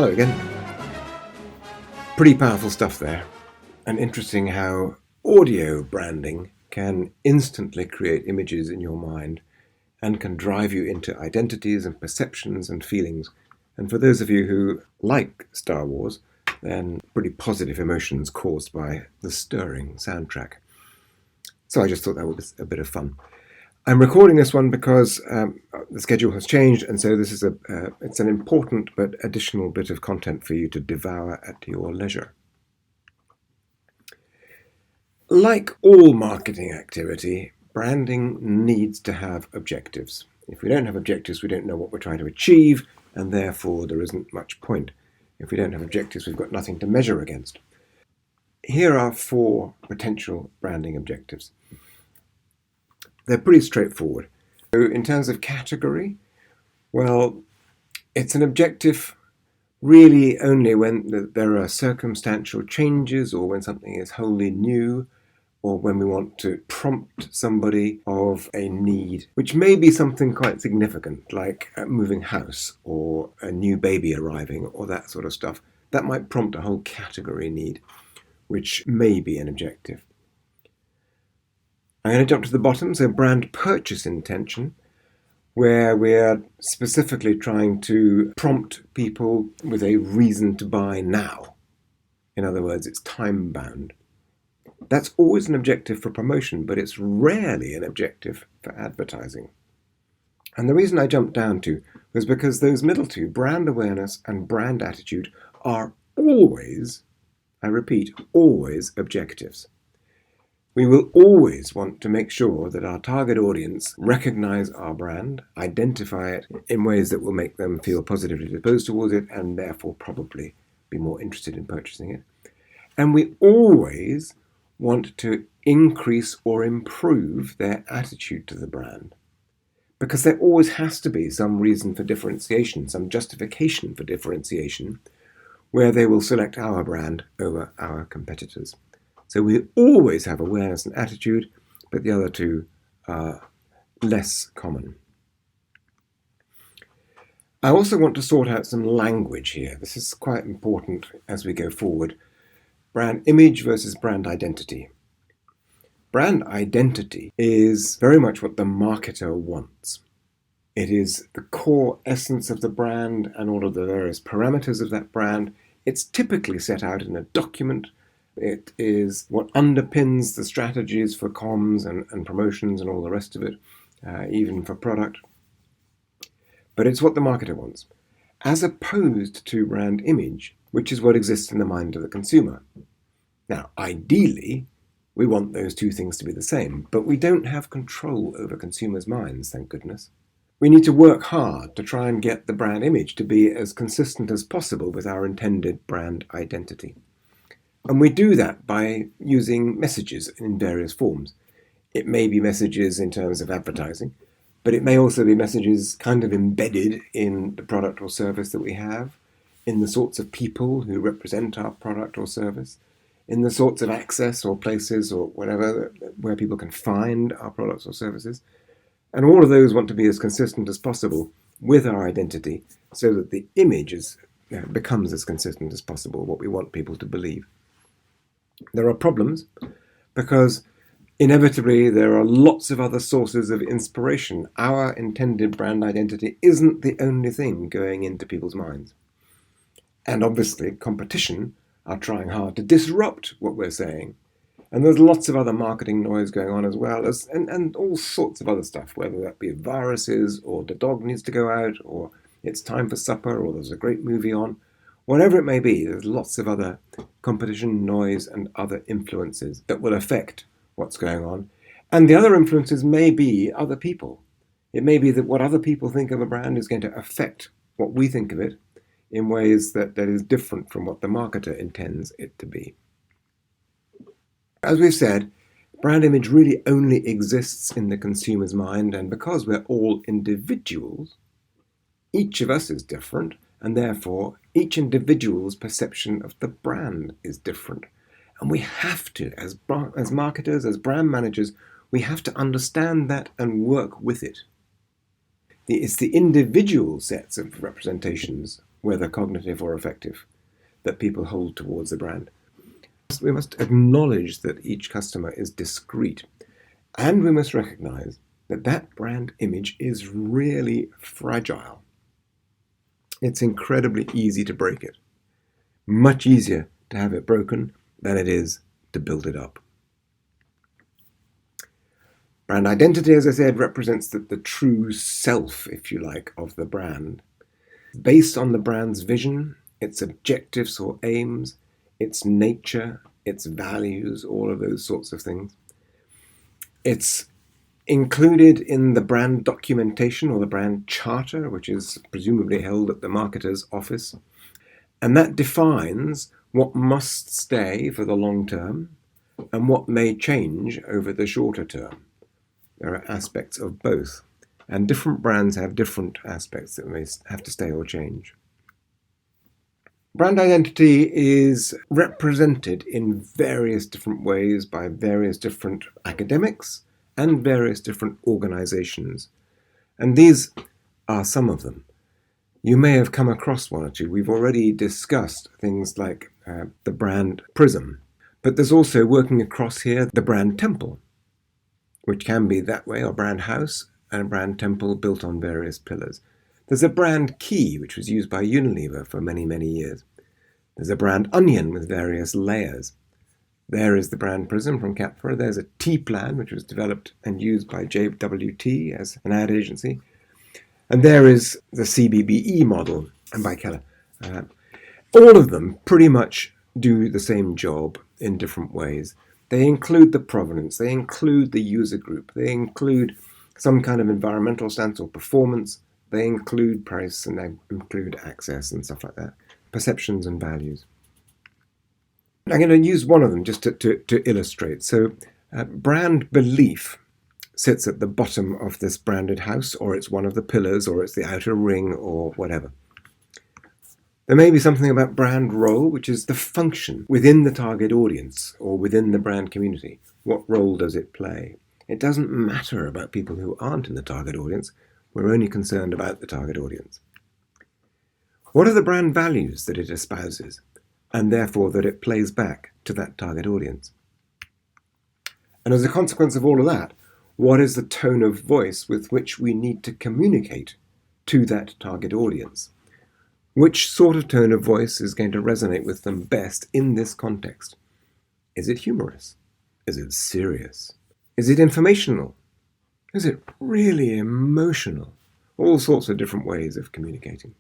Hello again. Pretty powerful stuff there, and interesting how audio branding can instantly create images in your mind and can drive you into identities and perceptions and feelings. And for those of you who like Star Wars, then pretty positive emotions caused by the stirring soundtrack. So I just thought that was a bit of fun. I'm recording this one because the schedule has changed, and so this is it's an important but additional bit of content for you to devour at your leisure. Like all marketing activity, branding needs to have objectives. If we don't have objectives, we don't know what we're trying to achieve, and therefore there isn't much point. If we don't have objectives, we've got nothing to measure against. Here are 4 potential branding objectives. They're pretty straightforward. So in terms of category, well, it's an objective really only when there are circumstantial changes or when something is wholly new or when we want to prompt somebody of a need, which may be something quite significant, like moving house or a new baby arriving or that sort of stuff. That might prompt a whole category need, which may be an objective. I'm going to jump to the bottom, so brand purchase intention, where we're specifically trying to prompt people with a reason to buy now. In other words, it's time-bound. That's always an objective for promotion, but it's rarely an objective for advertising. And the reason I jumped down to was because those middle two, brand awareness and brand attitude, are always, I repeat, always objectives. We will always want to make sure that our target audience recognize our brand, identify it in ways that will make them feel positively disposed towards it, and therefore probably be more interested in purchasing it. And we always want to increase or improve their attitude to the brand, because there always has to be some reason for differentiation, some justification for differentiation, where they will select our brand over our competitors. So we always have awareness and attitude, but the other two are less common. I also want to sort out some language here. This is quite important as we go forward. Brand image versus brand identity. Brand identity is very much what the marketer wants. It is the core essence of the brand and all of the various parameters of that brand. It's typically set out in a document. It is what underpins the strategies for comms and promotions and all the rest of it, even for product. But it's what the marketer wants, as opposed to brand image, which is what exists in the mind of the consumer. Now, ideally, we want those two things to be the same, but we don't have control over consumers' minds, thank goodness. We need to work hard to try and get the brand image to be as consistent as possible with our intended brand identity. And we do that by using messages in various forms. It may be messages in terms of advertising, but it may also be messages kind of embedded in the product or service that we have, in the sorts of people who represent our product or service, in the sorts of access or places or whatever where people can find our products or services. And all of those want to be as consistent as possible with our identity so that the image becomes as consistent as possible, what we want people to believe. There are problems because inevitably there are lots of other sources of inspiration. Our intended brand identity isn't the only thing going into people's minds. And obviously competition are trying hard to disrupt what we're saying. And there's lots of other marketing noise going on as well, and all sorts of other stuff, whether that be viruses or the dog needs to go out or it's time for supper or there's a great movie on. Whatever it may be, there's lots of other competition, noise, and other influences that will affect what's going on. And the other influences may be other people. It may be that what other people think of a brand is going to affect what we think of it in ways that is different from what the marketer intends it to be. As we've said, brand image really only exists in the consumer's mind, and because we're all individuals, each of us is different, and therefore each individual's perception of the brand is different. And we have to, as marketers, as brand managers, we have to understand that and work with it. It's the individual sets of representations whether cognitive or affective, that people hold towards a brand. We must acknowledge that each customer is discrete, and we must recognize that that brand image is really fragile. It's incredibly easy to break it. Much easier to have it broken than it is to build it up. Brand identity, as I said, represents the true self, if you like, of the brand. Based on the brand's vision, its objectives or aims, its nature, its values, all of those sorts of things. It's included in the brand documentation or the brand charter, which is presumably held at the marketer's office. And that defines what must stay for the long term and what may change over the shorter term. There are aspects of both, and different brands have different aspects that may have to stay or change. Brand identity is represented in various different ways by various different academics and various different organizations. And these are some of them. You may have come across one or two. We've already discussed things like the brand prism, but there's also, working across here, the brand temple, which can be that way, or brand house, and a brand temple built on various pillars. There's a brand key, which was used by Unilever for many, many years. There's a brand onion with various layers. There is the brand prism from Capra. There's a T-plan, which was developed and used by JWT as an ad agency. And there is the CBBE model, and by Keller. All of them pretty much do the same job in different ways. They include the provenance, they include the user group, they include some kind of environmental stance or performance, they include price, and they include access and stuff like that, perceptions and values. I'm going to use one of them just to illustrate. So brand belief sits at the bottom of this branded house, or it's one of the pillars, or it's the outer ring, or whatever. There may be something about brand role, which is the function within the target audience or within the brand community. What role does it play? It doesn't matter about people who aren't in the target audience. We're only concerned about the target audience. What are the brand values that it espouses, and therefore that it plays back to that target audience? And as a consequence of all of that, what is the tone of voice with which we need to communicate to that target audience? Which sort of tone of voice is going to resonate with them best in this context? Is it humorous? Is it serious? Is it informational? Is it really emotional? All sorts of different ways of communicating.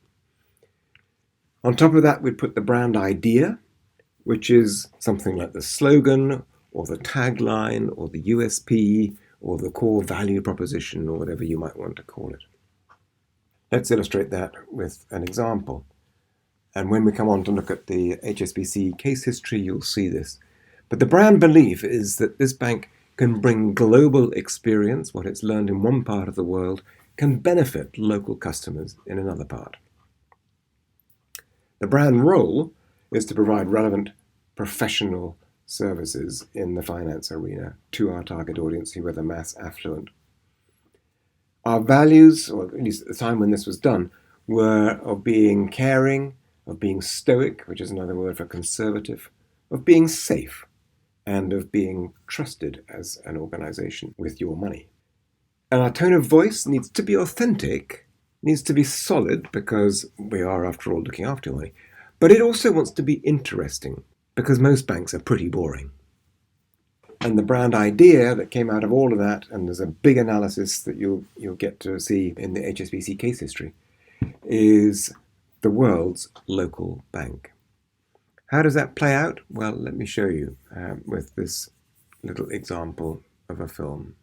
On top of that, we'd put the brand idea, which is something like the slogan or the tagline or the USP or the core value proposition or whatever you might want to call it. Let's illustrate that with an example. And when we come on to look at the HSBC case history, you'll see this. But the brand belief is that this bank can bring global experience, what it's learned in one part of the world, can benefit local customers in another part. The brand role is to provide relevant professional services in the finance arena to our target audience, who are the mass affluent. Our values, or at least at the time when this was done, were of being caring, of being stoic, which is another word for conservative, of being safe, and of being trusted as an organization with your money. And our tone of voice needs to be authentic, needs to be solid, because we are, after all, looking after your money. But it also wants to be interesting, because most banks are pretty boring. And the brand idea that came out of all of that, and there's a big analysis that you'll get to see in the HSBC case history, is the world's local bank. How does that play out? Well, let me show you with this little example of a film.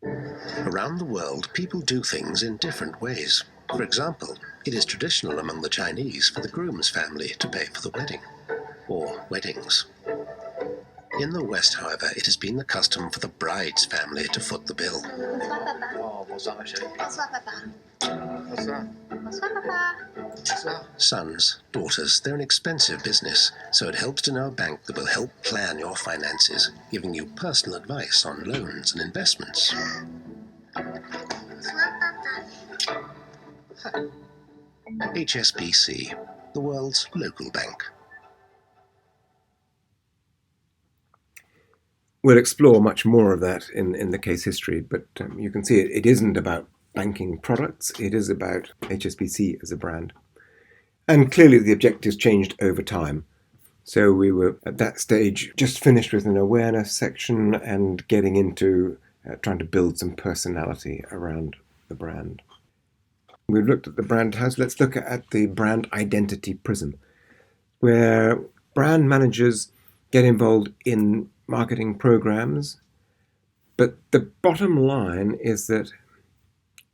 Around the world, people do things in different ways. For example, it is traditional among the Chinese for the groom's family to pay for the wedding, or weddings. In the West, however, it has been the custom for the bride's family to foot the bill. Sons, daughters, they're an expensive business, so it helps to know a bank that will help plan your finances, giving you personal advice on loans and investments. HSBC, the world's local bank. We'll explore much more of that in the case history, but you can see it isn't about banking products, it is about HSBC as a brand. And clearly the objectives changed over time. So we were at that stage just finished with an awareness section and getting into trying to build some personality around the brand. We've looked at the brand house. Let's look at the brand identity prism, where brand managers get involved in marketing programs. But the bottom line is that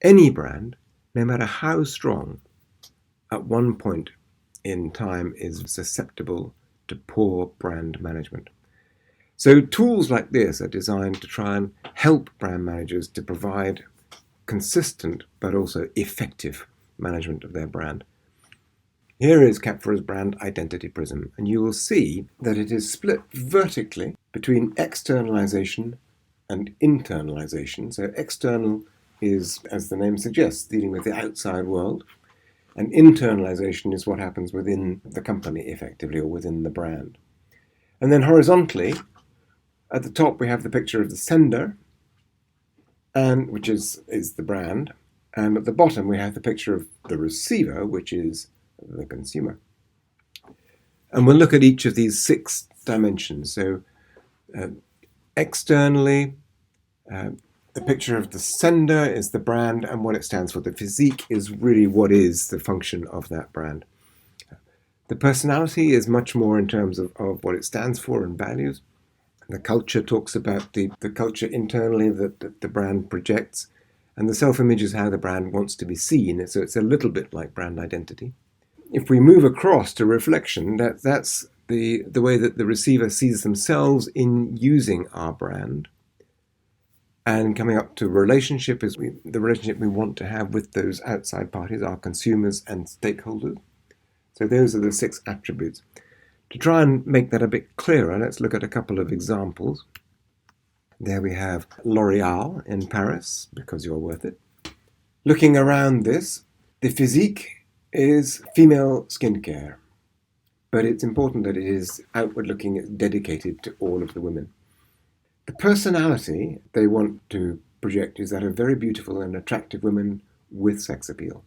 any brand, no matter how strong, at one point in time is susceptible to poor brand management. So tools like this are designed to try and help brand managers to provide consistent but also effective management of their brand. Here is Capfra's brand identity prism, and you will see that it is split vertically between externalization and internalization. So external is, as the name suggests, dealing with the outside world, and internalization is what happens within the company, effectively, or within the brand. And then horizontally, at the top we have the picture of the sender, and which is the brand, and at the bottom we have the picture of the receiver, which is the consumer. And we'll look at each of these 6 dimensions. So externally, the picture of the sender is the brand and what it stands for. The physique is really what is the function of that brand. The personality is much more in terms of what it stands for and values. The culture talks about the culture internally that the brand projects. And the self-image is how the brand wants to be seen. So it's a little bit like brand identity. If we move across to reflection, that's the way that the receiver sees themselves in using our brand. And coming up to relationship is the relationship we want to have with those outside parties, our consumers and stakeholders. So those are the 6 attributes. To try and make that a bit clearer, let's look at a couple of examples. There we have L'Oreal in Paris, because you're worth it. Looking around this, the physique is female skincare, but it's important that it is outward-looking, it's dedicated to all of the women. The personality they want to project is that of very beautiful and attractive women with sex appeal.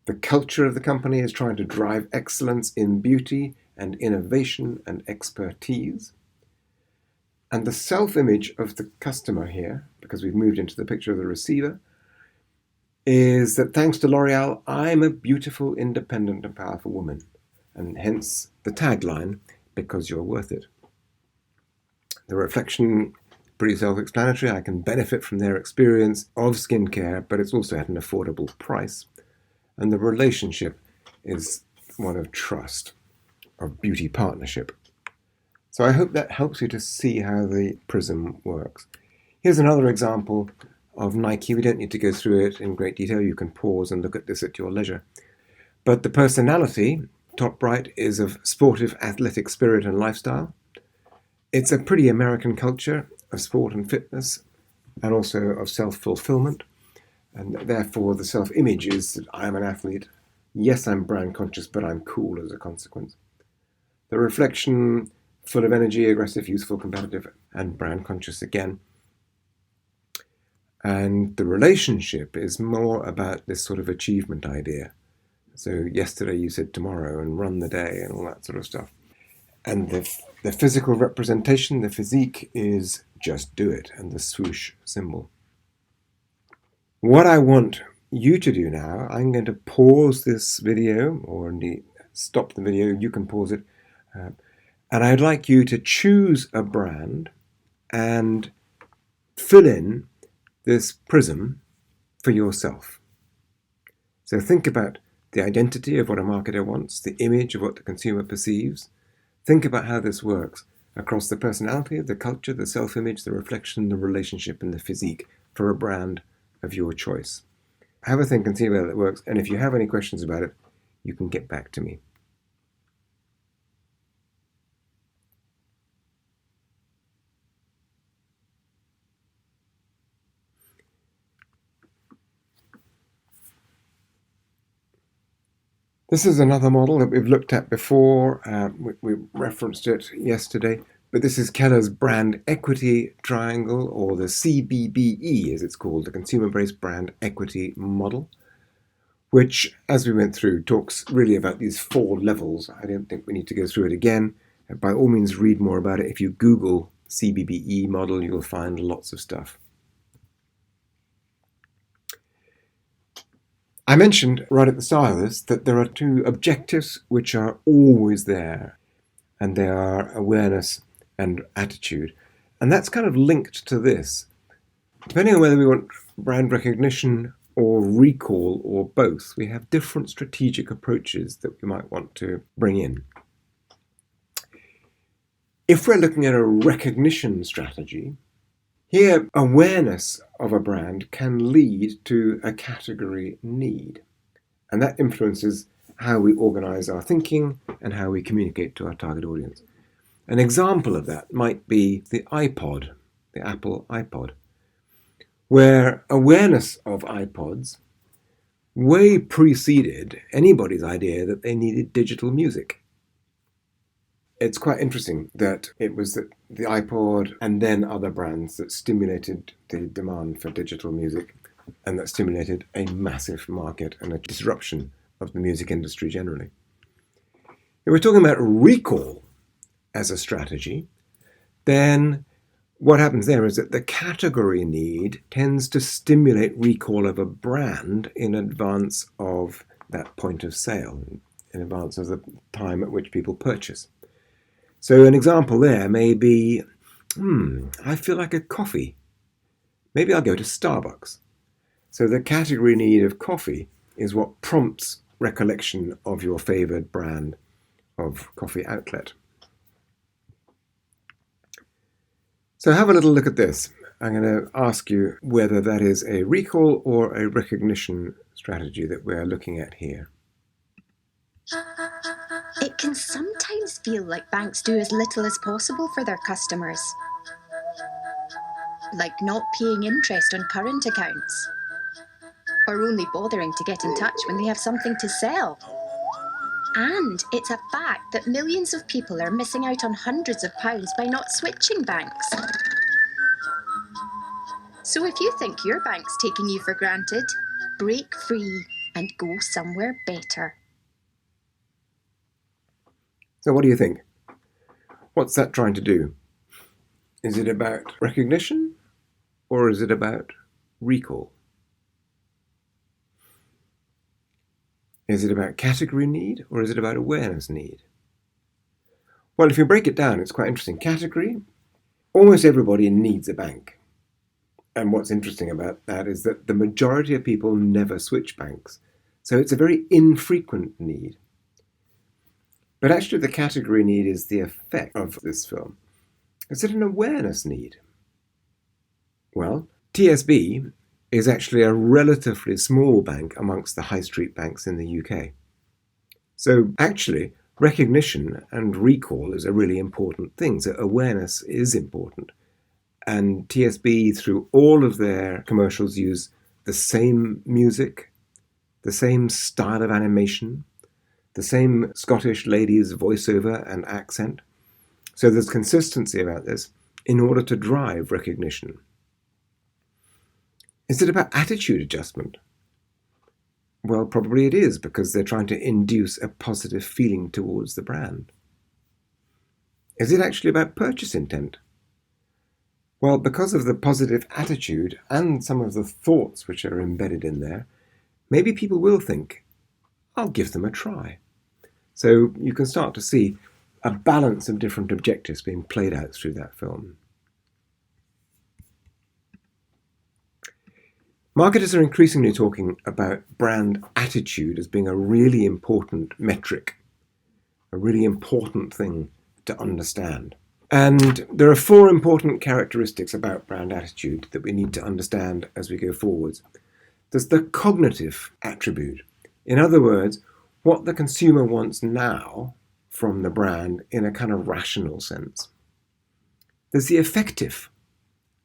The culture of the company is trying to drive excellence in beauty and innovation and expertise. And the self-image of the customer here, because we've moved into the picture of the receiver, is that thanks to L'Oreal, I'm a beautiful, independent and powerful woman. And hence the tagline, because you're worth it. The reflection, pretty self-explanatory. I can benefit from their experience of skincare, but it's also at an affordable price. And the relationship is one of trust, of beauty partnership. So I hope that helps you to see how the prism works. Here's another example of Nike. We don't need to go through it in great detail. You can pause and look at this at your leisure. But the personality, top right, is of sportive, athletic spirit and lifestyle. It's a pretty American culture of sport and fitness, and also of self-fulfillment. And therefore, the self-image is that I am an athlete. Yes, I'm brand conscious, but I'm cool as a consequence. The reflection, full of energy, aggressive, youthful, competitive, and brand conscious again. And the relationship is more about this sort of achievement idea. So yesterday you said tomorrow, and run the day, and all that sort of stuff. And the physical representation, the physique, is just do it, and the swoosh symbol. What I want you to do now, I'm going to pause this video, or indeed stop the video, you can pause it, and I'd like you to choose a brand and fill in this prism for yourself. So think about the identity of what a marketer wants, the image of what the consumer perceives. Think about how this works across the personality, the culture, the self-image, the reflection, the relationship, and the physique for a brand of your choice. Have a think and see whether it works, and if you have any questions about it, you can get back to me. This is another model that we've looked at before. We referenced it yesterday. But this is Keller's brand equity triangle, or the CBBE as it's called, the consumer-based brand equity model, which, as we went through, talks really about these 4 levels. I don't think we need to go through it again. By all means, read more about it. If you Google CBBE model, you'll find lots of stuff. I mentioned right at the start of this that there are 2 objectives which are always there, and they are awareness and attitude. And that's kind of linked to this. Depending on whether we want brand recognition or recall or both, we have different strategic approaches that we might want to bring in. If we're looking at a recognition strategy, here awareness of a brand can lead to a category need. And that influences how we organize our thinking and how we communicate to our target audience. An example of that might be the iPod, the Apple iPod, where awareness of iPods way preceded anybody's idea that they needed digital music. It's quite interesting that it was the iPod and then other brands that stimulated the demand for digital music, and that stimulated a massive market and a disruption of the music industry generally. If we're talking about recall as a strategy, then what happens there is that the category need tends to stimulate recall of a brand in advance of that point of sale, in advance of the time at which people purchase. So an example there may be, I feel like a coffee. Maybe I'll go to Starbucks. So the category need of coffee is what prompts recollection of your favoured brand of coffee outlet. So have a little look at this. I'm going to ask you whether that is a recall or a recognition strategy that we're looking at here. It can sometimes feel like banks do as little as possible for their customers, like not paying interest on current accounts, or only bothering to get in touch when they have something to sell. And it's a fact that millions of people are missing out on hundreds of pounds by not switching banks. So if you think your bank's taking you for granted, break free and go somewhere better. So what do you think? What's that trying to do? Is it about recognition or is it about recall? Is it about category need or is it about awareness need? Well, if you break it down, it's quite interesting. Category, almost everybody needs a bank. And what's interesting about that is that the majority of people never switch banks. So it's a very infrequent need. But actually the category need is the effect of this film. Is it an awareness need? Well, TSB is actually a relatively small bank amongst the high street banks in the UK. So actually, recognition and recall is a really important thing. So awareness is important. And TSB, through all of their commercials, use the same music, the same style of animation, the same Scottish lady's voiceover and accent. So there's consistency about this in order to drive recognition. Is it about attitude adjustment? Well, probably it is, because they're trying to induce a positive feeling towards the brand. Is it actually about purchase intent? Well, because of the positive attitude and some of the thoughts which are embedded in there, maybe people will think, I'll give them a try. So you can start to see a balance of different objectives being played out through that film. Marketers are increasingly talking about brand attitude as being a really important metric, a really important thing to understand. And there are 4 important characteristics about brand attitude that we need to understand as we go forwards. There's the cognitive attribute. In other words, what the consumer wants now from the brand in a kind of rational sense. There's the affective,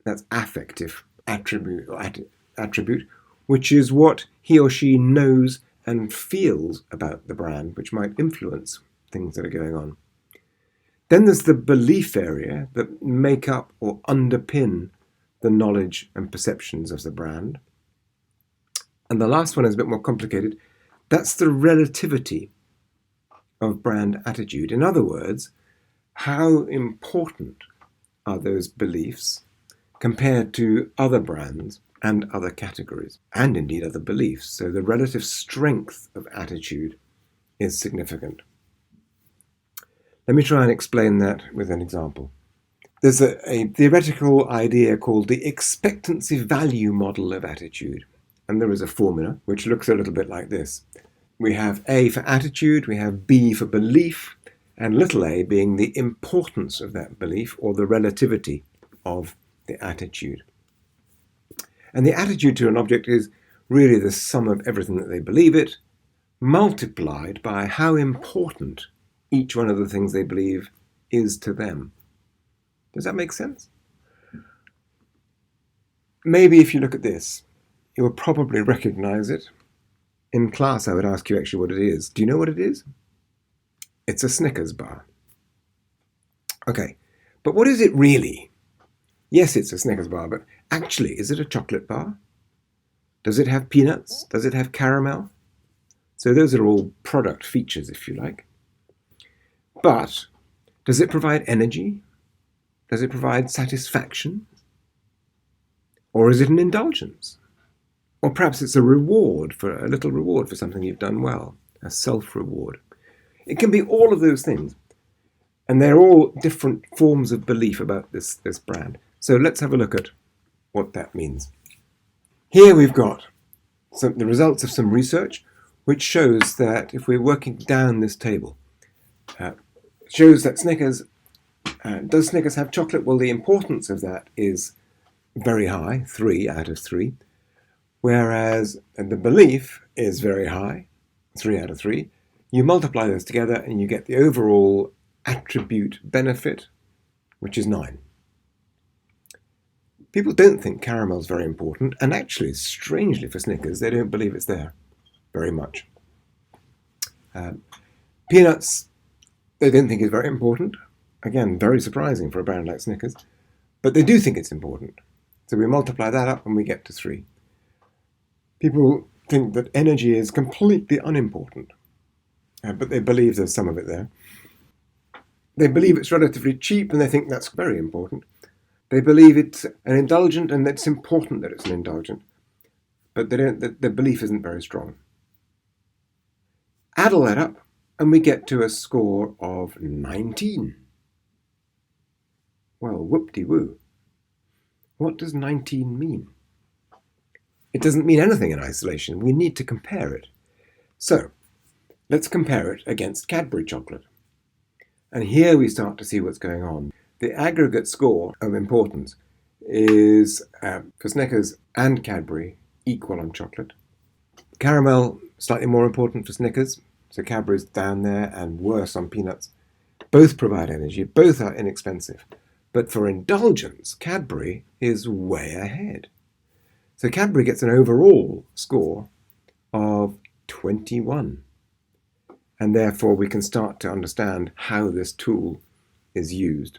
that's affective attribute, which is what he or she knows and feels about the brand, which might influence things that are going on. Then there's the belief area that make up or underpin the knowledge and perceptions of the brand. And the last one is a bit more complicated. That's the relativity of brand attitude. In other words, how important are those beliefs compared to other brands and other categories, and indeed other beliefs. So the relative strength of attitude is significant. Let me try and explain that with an example. There's a theoretical idea called the expectancy value model of attitude. And there is a formula which looks a little bit like this. We have A for attitude, we have B for belief, and little a being the importance of that belief or the relativity of the attitude. And the attitude to an object is really the sum of everything that they believe it, multiplied by how important each one of the things they believe is to them. Does that make sense? Maybe if you look at this, you will probably recognize it. In class, I would ask you actually what it is. Do you know what it is? It's a Snickers bar. Okay, but what is it really? Yes, it's a Snickers bar, but actually, is it a chocolate bar? Does it have peanuts? Does it have caramel? So those are all product features, if you like. But does it provide energy? Does it provide satisfaction? Or is it an indulgence? Or perhaps it's a little reward for something you've done well, a self-reward. It can be all of those things. And they're all different forms of belief about this brand. So let's have a look at what that means. Here we've got the results of some research, which shows that if we're working down this table, shows that Snickers, does Snickers have chocolate? Well, the importance of that is very high, 3 out of 3. Whereas the belief is very high, 3 out of 3. You multiply those together and you get the overall attribute benefit, which is 9. People don't think caramel is very important, and actually, strangely for Snickers, they don't believe it's there very much. Peanuts, they don't think is very important. Again, very surprising for a brand like Snickers, but they do think it's important. So we multiply that up and we get to 3. People think that energy is completely unimportant, but they believe there's some of it there. They believe it's relatively cheap and they think that's very important. They believe it's an indulgent and it's important that it's an indulgent, but the belief isn't very strong. Add all that up and we get to a score of 19. Well, whoop-de-woo. What does 19 mean? It doesn't mean anything in isolation. We need to compare it. So, let's compare it against Cadbury chocolate. And here we start to see what's going on. The aggregate score of importance is, for Snickers and Cadbury, equal on chocolate. Caramel, slightly more important for Snickers, so Cadbury's down there and worse on peanuts. Both provide energy, both are inexpensive. But for indulgence, Cadbury is way ahead. So Cadbury gets an overall score of 21. And therefore we can start to understand how this tool is used.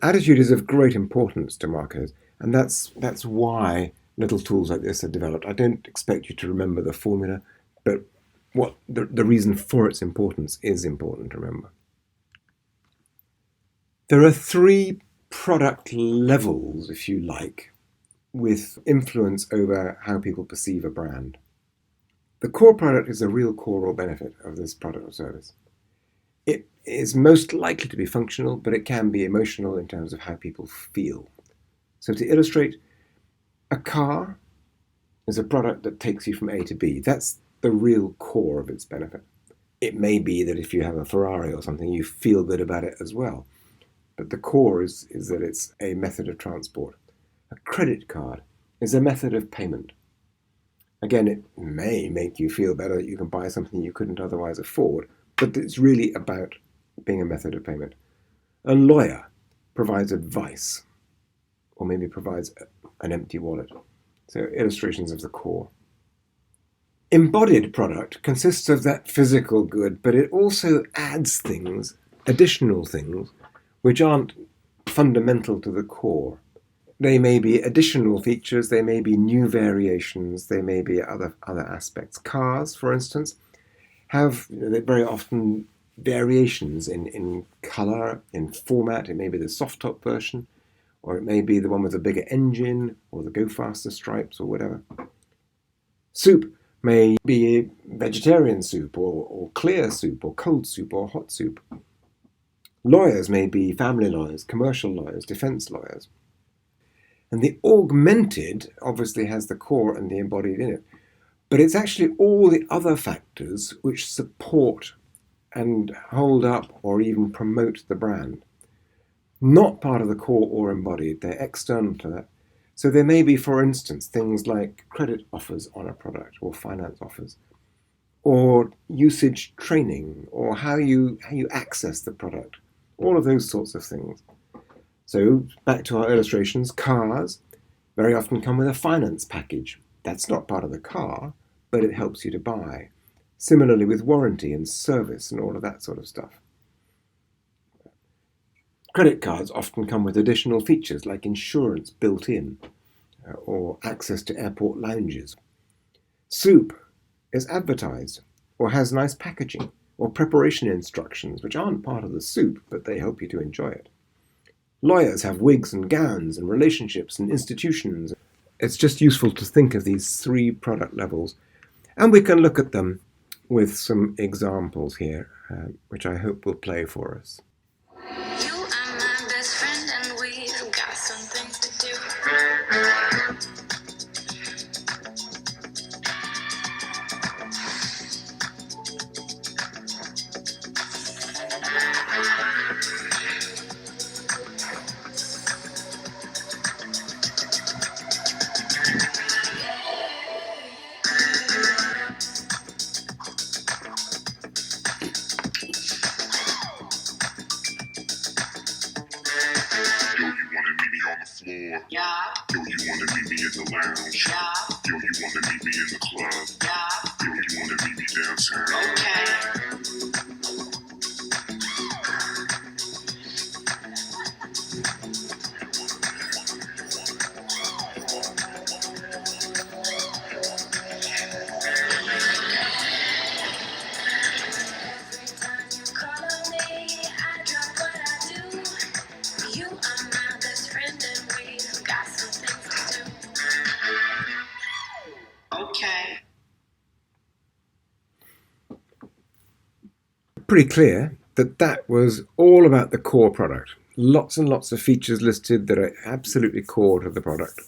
Attitude is of great importance to marketers, and that's why little tools like this are developed. I don't expect you to remember the formula, but what the reason for its importance is important to remember. There are 3 product levels, if you like, with influence over how people perceive a brand. The core product is the real core or benefit of this product or service. It is most likely to be functional, but it can be emotional in terms of how people feel. So to illustrate, a car is a product that takes you from A to B. That's the real core of its benefit. It may be that if you have a Ferrari or something, you feel good about it as well. But the core is that it's a method of transport. A credit card is a method of payment. Again, it may make you feel better that you can buy something you couldn't otherwise afford, but it's really about being a method of payment. A lawyer provides advice, or maybe provides an empty wallet. So illustrations of the core. Embodied product consists of that physical good, but it also adds things, additional things, which aren't fundamental to the core. They may be additional features, they may be new variations, they may be other aspects. Cars, for instance, have very often variations in colour, in format. It may be the soft top version, or it may be the one with a bigger engine, or the go faster stripes, or whatever. Soup may be vegetarian soup, or clear soup, or cold soup, or hot soup. Lawyers may be family lawyers, commercial lawyers, defence lawyers. And the augmented obviously has the core and the embodied in it. But it's actually all the other factors which support and hold up or even promote the brand. Not part of the core or embodied, they're external to that. So there may be, for instance, things like credit offers on a product or finance offers, or usage training, or how you access the product, all of those sorts of things. So back to our illustrations, cars very often come with a finance package. That's not part of the car, but it helps you to buy. Similarly with warranty and service and all of that sort of stuff. Credit cards often come with additional features like insurance built in, or access to airport lounges. Soup is advertised, or has nice packaging, or preparation instructions, which aren't part of the soup, but they help you to enjoy it. Lawyers have wigs and gowns and relationships and institutions. It's just useful to think of these three product levels, and we can look at them with some examples here, which I hope will play for us. You are my best friend and we've got some things to do. Floor. Yeah, Yo, you wanna meet me in the lounge? yeah, Yo, you wanna meet me in the club? yeah, Yo, you wanna meet me downtown? okay. Every time you call on me, I drop what I do. You are my best friend and we've got some things to do. Okay. Pretty clear that that was all about the core product. Lots and lots of features listed that are absolutely core to the product.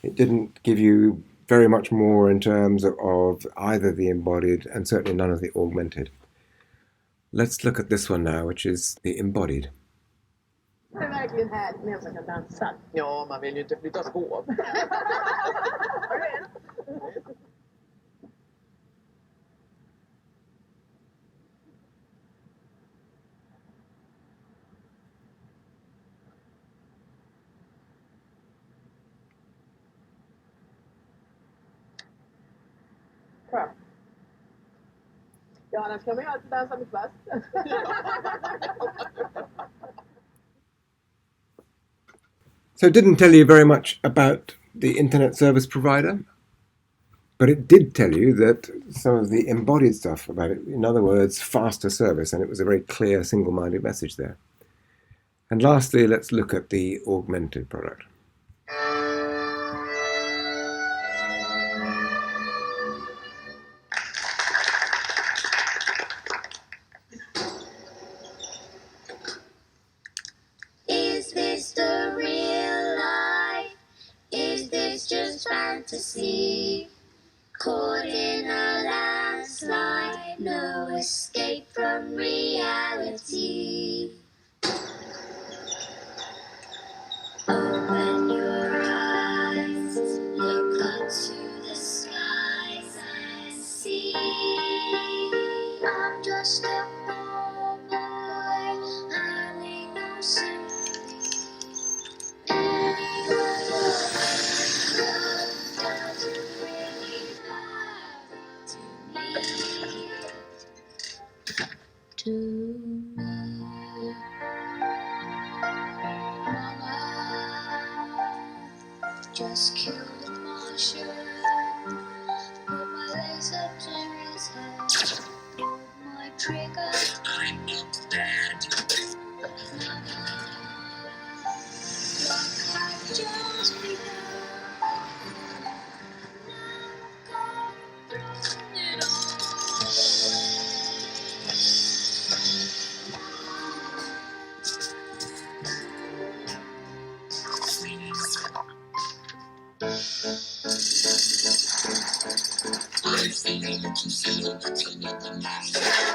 It didn't give you very much more in terms of either the embodied and certainly none of the augmented. Let's look at this one now, which is the embodied. Det är verkligen härligt med en som kan dansa. Ja, man vill ju inte flytta skåp. Bra. Ja, annars kan man ju alltid dansa med kvast. So it didn't tell you very much about the internet service provider, but it did tell you that some of the embodied stuff about it, in other words, faster service, and it was a very clear single-minded message there. And lastly, let's look at the augmented product. Is this the real life? Is this just fantasy? Caught in a landslide, no escape from reality. Open your eyes, look up to the skies and see. I'm just a poor boy, having no sympathy. Anyone love doesn't really matter. just killed Marshall. Put my legs up to his head. Pulled my trigger. I'm not dead. Like I just begun. Now God thrown it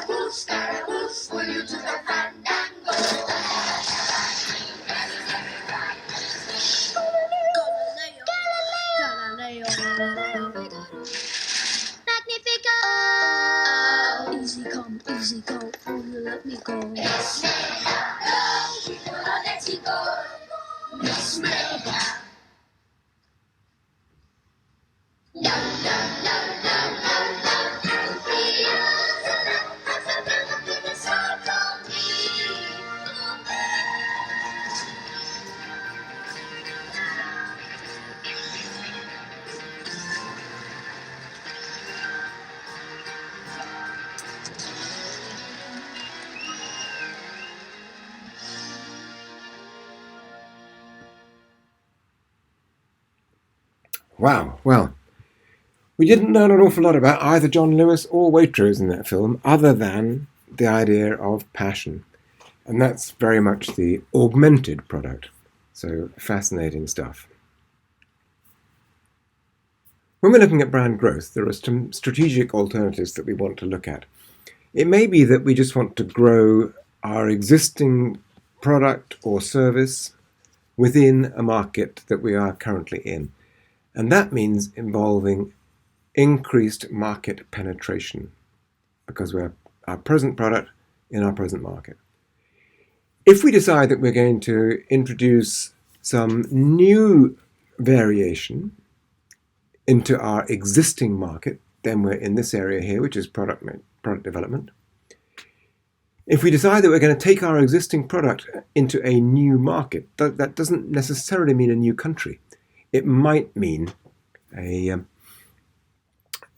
all Scaramouche, will you do the fandango? Galileo. Magnifico! Easy come, easy go. Will you let me go? Miss Mayhem, no, we will not let you go. Miss Mayhem. No, no, no, no, no, no. He has a little bit of side from me. Wow, well, we didn't learn an awful lot about either John Lewis or Waitrose in that film, other than the idea of passion. And that's very much the augmented product. So fascinating stuff. When we're looking at brand growth, there are some strategic alternatives that we want to look at. It may be that we just want to grow our existing product or service within a market that we are currently in. And that means involving increased market penetration because we're our present product in our present market. If we decide that we're going to introduce some new variation into our existing market, then we're in this area here, which is product development. If we decide that we're going to take our existing product into a new market, that doesn't necessarily mean a new country. It might mean a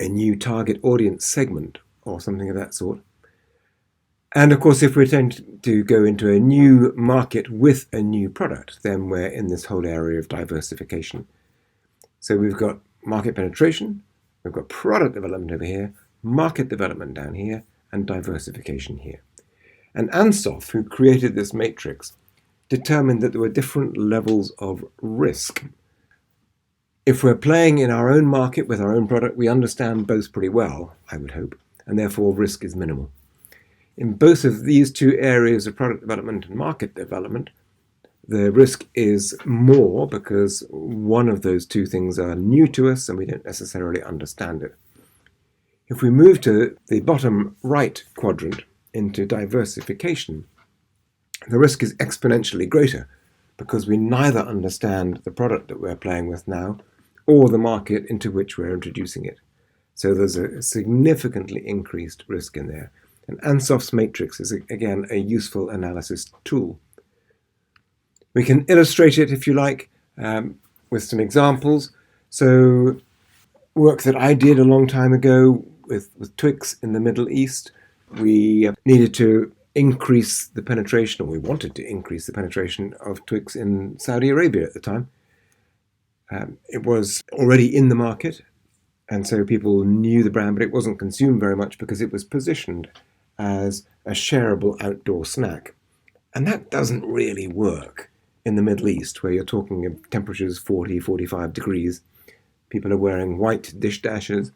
new target audience segment or something of that sort. And of course, if we're going to go into a new market with a new product, then we're in this whole area of diversification. So we've got market penetration, we've got product development over here, market development down here, and diversification here. And Ansoff, who created this matrix, determined that there were different levels of risk. If we're playing in our own market with our own product, we understand both pretty well, I would hope, and therefore risk is minimal. In both of these two areas of product development and market development, the risk is more because one of those two things are new to us and we don't necessarily understand it. If we move to the bottom right quadrant into diversification, the risk is exponentially greater because we neither understand the product that we're playing with now or the market into which we're introducing it. So there's a significantly increased risk in there. And Ansoff's matrix is, again, a useful analysis tool. We can illustrate it, if you like, with some examples. So work that I did a long time ago with Twix in the Middle East, we needed to increase the penetration, or we wanted to increase the penetration of Twix in Saudi Arabia at the time. It was already in the market, and so people knew the brand, but it wasn't consumed very much because it was positioned as a shareable outdoor snack. And that doesn't really work in the Middle East, where you're talking of temperatures 40, 45 degrees. People are wearing white dish dashers,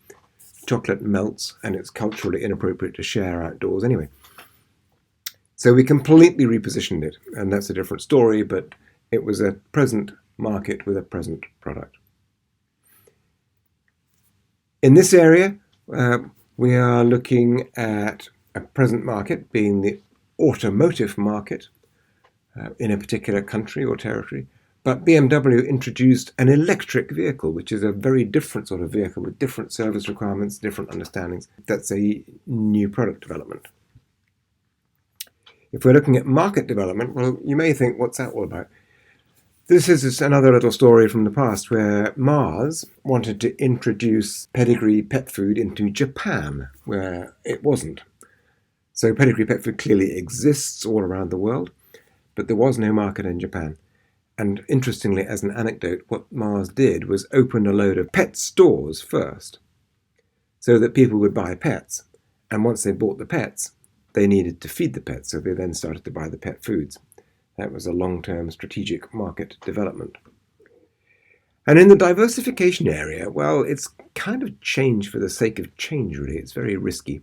chocolate melts, and it's culturally inappropriate to share outdoors anyway. So we completely repositioned it, and that's a different story, but it was a present market with a present product. In this area, we are looking at a present market being the automotive market in a particular country or territory. But BMW introduced an electric vehicle, which is a very different sort of vehicle with different service requirements, different understandings. That's a new product development. If we're looking at market development, well, you may think, what's that all about? This is another little story from the past where Mars wanted to introduce pedigree pet food into Japan, where it wasn't. So pedigree pet food clearly exists all around the world, but there was no market in Japan. And interestingly, as an anecdote, what Mars did was open a load of pet stores first, so that people would buy pets. And once they bought the pets, they needed to feed the pets, so they then started to buy the pet foods. That was a long-term strategic market development. And in the diversification area, well, it's kind of change for the sake of change, really. It's very risky.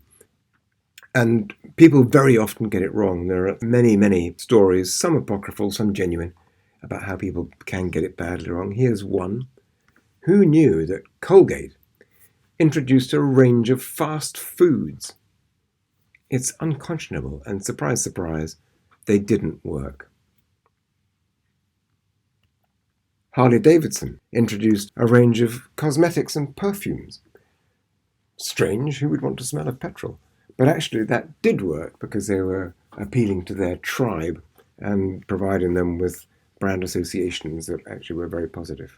And people very often get it wrong. There are many, many stories, some apocryphal, some genuine, about how people can get it badly wrong. Here's one. Who knew that Colgate introduced a range of fast foods? It's unconscionable, and surprise, surprise, they didn't work. Harley-Davidson introduced a range of cosmetics and perfumes. Strange, who would want to smell of petrol? But actually that did work because they were appealing to their tribe and providing them with brand associations that actually were very positive.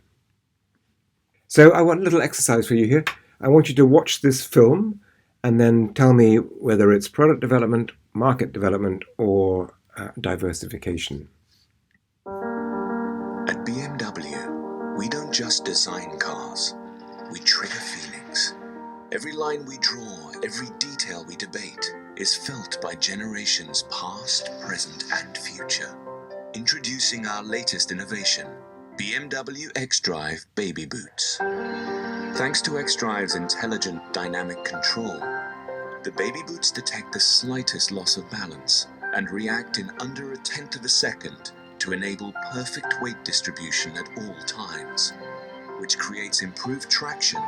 So I want a little exercise for you here. I want you to watch this film and then tell me whether it's product development, market development, or diversification. At BMW, we don't just design cars, we trigger feelings. Every line we draw, every detail we debate is felt by generations past, present, and future. Introducing our latest innovation, BMW xDrive Baby Boots. Thanks to xDrive's intelligent dynamic control, the Baby Boots detect the slightest loss of balance and react in under a tenth of a second to enable perfect weight distribution at all times, which creates improved traction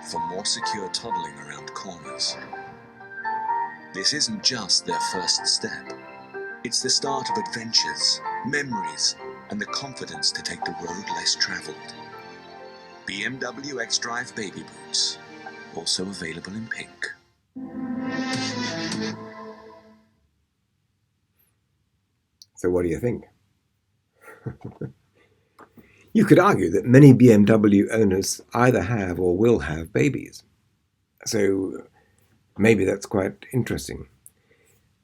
for more secure toddling around corners. This isn't just their first step. It's the start of adventures, memories, and the confidence to take the road less traveled. BMW xDrive Baby Boots, also available in pink. So what do you think? You could argue that many BMW owners either have or will have babies. So maybe that's quite interesting.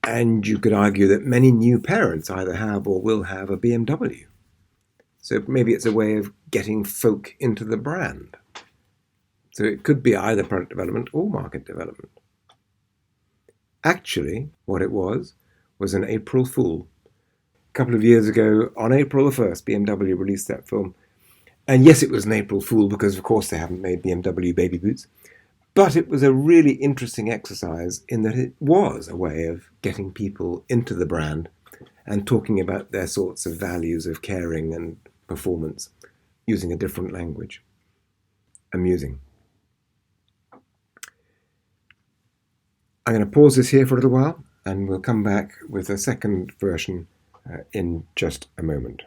And you could argue that many new parents either have or will have a BMW. So maybe it's a way of getting folk into the brand. So it could be either product development or market development. Actually, what it was an April Fool. A couple of years ago, on April the 1st, BMW released that film. And yes, it was an April Fool because, of course, they haven't made BMW baby boots. But it was a really interesting exercise in that it was a way of getting people into the brand and talking about their sorts of values of caring and performance using a different language. Amusing. I'm going to pause this here for a little while and we'll come back with a second version in just a moment.